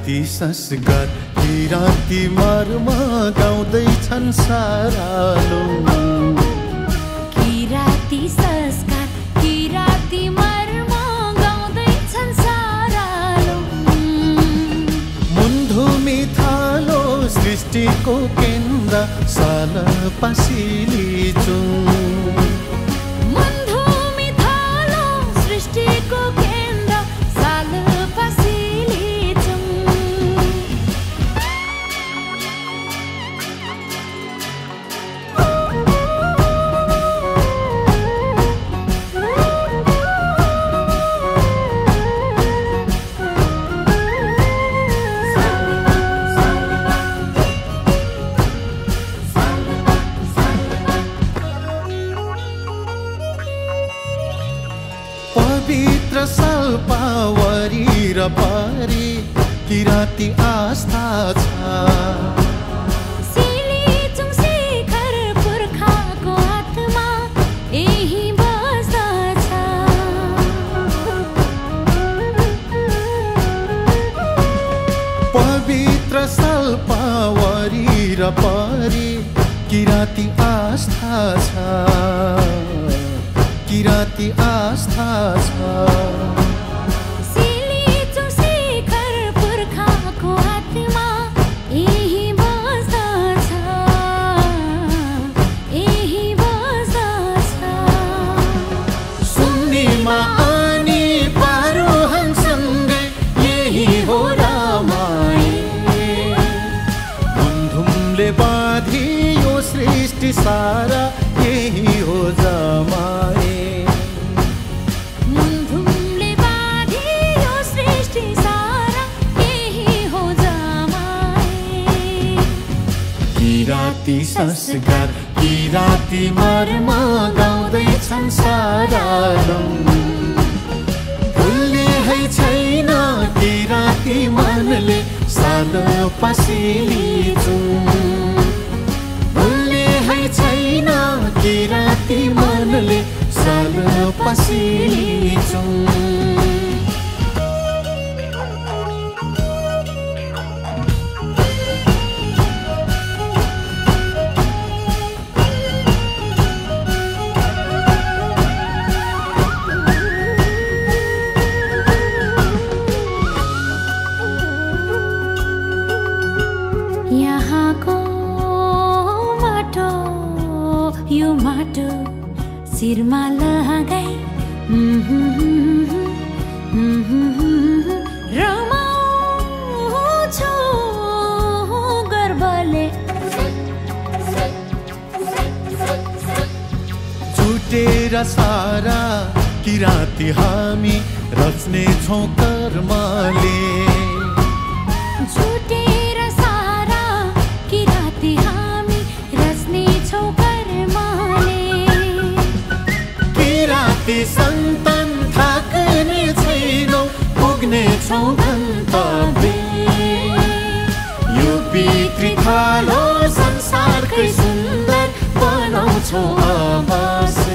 किराती संस्कार किराती मर्म गाउँदैछन् सारालो किराती संस्कार किराती मर्म गाउँदैछन् सारालो मुन्धुमी थालो सृष्टिको केन्द्र साल पसिलिचु मुन्धुमी थालो सृष्टिको केन्द्र साल पसिलिचु पवित्र सल्पावरी र पारी किराती आस्था छ सिलिचुङ शिखर पुर्खाको आत्मा यही बस्दछ पवित्र सल्पावरी र पारी किराती आस्था छ किराती आस्था छ सिलिचुङ शिखर पुर्खाको आत्मा यही बस्दछ यही बस्दछ सुन्नीमा अनि पारोहङसँगै यही हो रामायण मुन्धुमले बाँधियो सृष्टि सारा यही हो जमाए मुन्धुमले बाँधियो सृष्टि सारा यही हो जमाए किराती संस्कार किराती मर्म गाउँदैछन् सारालो भुल्ने है छैन किराती मनले साल पसिलिचु भुल्ने है छैन किराती मनले साल पसिलिचु यहाँको माटो यो माटो शिरमा लगाई रमाउँछु गर्वले छुटेर सारा किराती हामी रच्नेछौँ कर्मले छुटेर सारा किराती हामी रच्नेछौँ कर्मले किराती सन्तान थाक्ने छैनौँ पुग्नेछौँ गन्तव्य यो पितृथालो संसारकै सुन्दर बनाउँछौँ अवश्य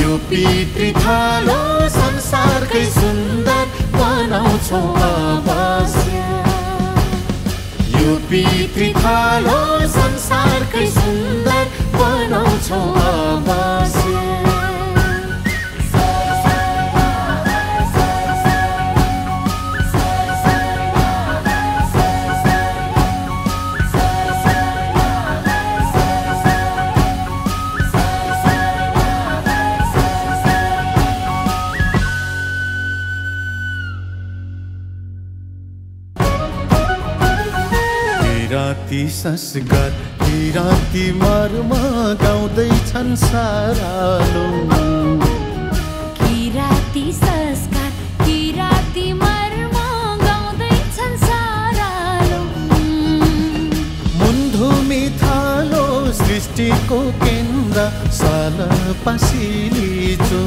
यो पितृथालो संसारकै सुन्दर बनाउँछौँ अवश्य यो पितृथालो संसारकै सुन्दर बनाउँछौँ अवश्य किराती संस्कार किराती मर्म गाउँदैछन् सारालो किराती संस्कार किराती मर्म गाउँदैछन् सारालो मुन्धुमी थालो सृष्टिको केन्द्र साल पसिलिचु